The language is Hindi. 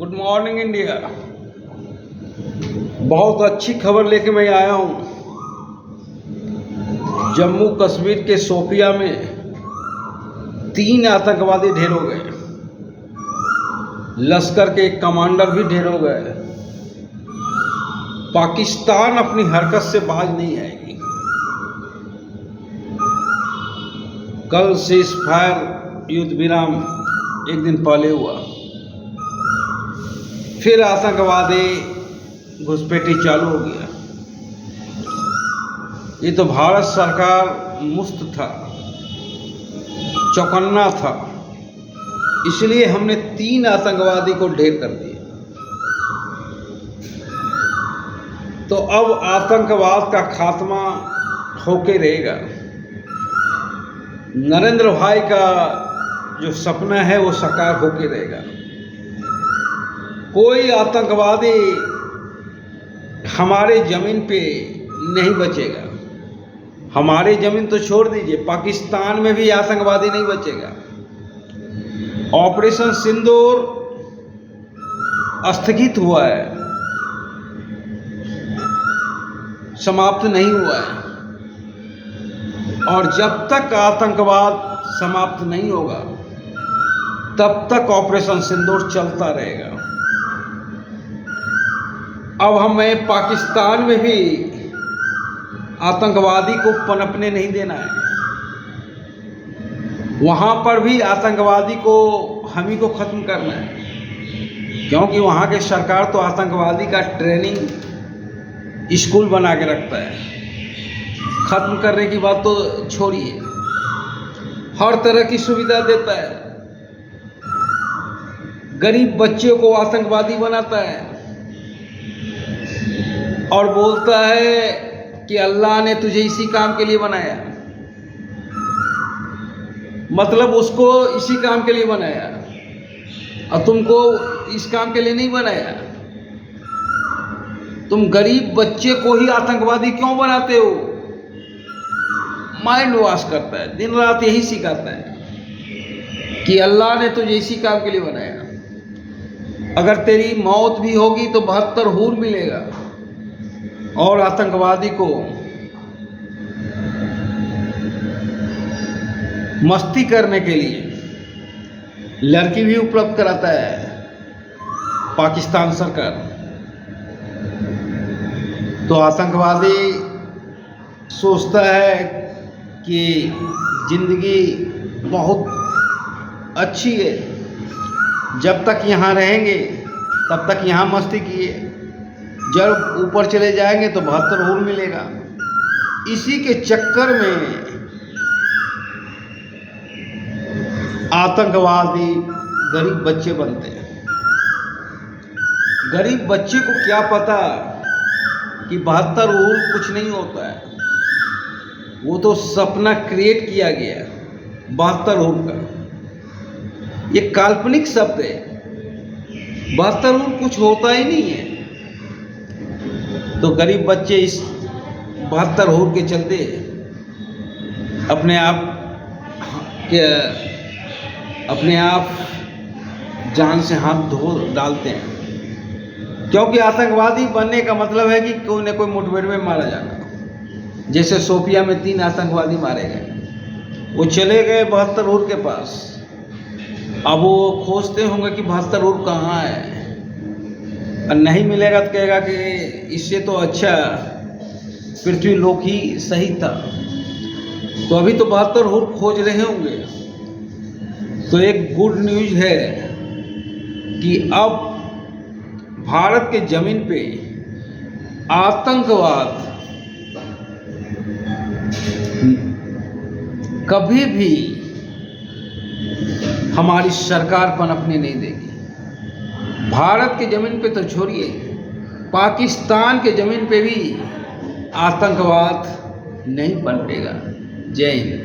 Good morning India. बहुत अच्छी खबर लेके मैं आया हूँ। जम्मू कश्मीर के शोपिया में 3 आतंकवादी ढेर हो गए। लश्कर के एक कमांडर भी ढेर हो गए। पाकिस्तान अपनी हरकत से बाज नहीं आएगी। कल सीज़फायर युद्ध विराम एक दिन पहले हुआ, फिर आतंकवादी घुसपैठी चालू हो गया। ये तो भारत सरकार मुस्त था, चौकन्ना था, इसलिए हमने 3 आतंकवादी को ढेर कर दिया। तो अब आतंकवाद का खात्मा होके रहेगा। नरेंद्र भाई का जो सपना है वो साकार होके रहेगा। कोई आतंकवादी हमारे ज़मीन पे नहीं बचेगा। हमारी ज़मीन तो छोड़ दीजिए, पाकिस्तान में भी आतंकवादी नहीं बचेगा। ऑपरेशन सिंदूर स्थगित हुआ है, समाप्त नहीं हुआ है, और जब तक आतंकवाद समाप्त नहीं होगा तब तक ऑपरेशन सिंदूर चलता रहेगा। अब हमें पाकिस्तान में भी आतंकवादी को पनपने नहीं देना है। वहाँ पर भी आतंकवादी को हम ही को ख़त्म करना है, क्योंकि वहाँ के सरकार तो आतंकवादी का ट्रेनिंग स्कूल बना के रखता है। ख़त्म करने की बात तो छोड़िए, हर तरह की सुविधा देता है। गरीब बच्चों को आतंकवादी बनाता है और बोलता है कि अल्लाह ने तुझे इसी काम के लिए बनाया। मतलब उसको इसी काम के लिए बनाया और तुमको इस काम के लिए नहीं बनाया। तुम गरीब बच्चे को ही आतंकवादी क्यों बनाते हो? माइंड वॉश करता है, दिन रात यही सिखाता है कि अल्लाह ने तुझे इसी काम के लिए बनाया। अगर तेरी मौत भी होगी तो 72 हूर मिलेगा। और आतंकवादी को मस्ती करने के लिए लड़की भी उपलब्ध कराता है पाकिस्तान सरकार। तो आतंकवादी सोचता है कि ज़िंदगी बहुत अच्छी है, जब तक यहाँ रहेंगे तब तक यहाँ मस्ती किए, जब ऊपर चले जाएंगे तो 72 हूर मिलेगा। इसी के चक्कर में आतंकवादी गरीब बच्चे बनते हैं। गरीब बच्चे को क्या पता कि 72 हूर कुछ नहीं होता है। वो तो सपना क्रिएट किया गया 72 हूर का। ये काल्पनिक शब्द है। 72 हूर कुछ होता ही नहीं है। तो गरीब बच्चे इस 72 हूर के चलते अपने आप जान से हाथ धो डालते हैं, क्योंकि आतंकवादी बनने का मतलब है कि कोई न कोई मुठभेड़ में मारा जाना। जैसे शोपिया में 3 आतंकवादी मारे गए, वो चले गए 72 हूर के पास। अब वो खोजते होंगे कि 72 हूर कहाँ है, और नहीं मिलेगा तो कहेगा कि इससे तो अच्छा पृथ्वी लोक ही सही था। तो अभी तो 72 हूर खोज रहे होंगे। तो एक गुड न्यूज़ है कि अब भारत के ज़मीन पे आतंकवाद कभी भी हमारी सरकार पनपने नहीं देगी। भारत के ज़मीन पे तो छोड़िए, पाकिस्तान के ज़मीन पे भी आतंकवाद नहीं पनपेगा। जय हिंद।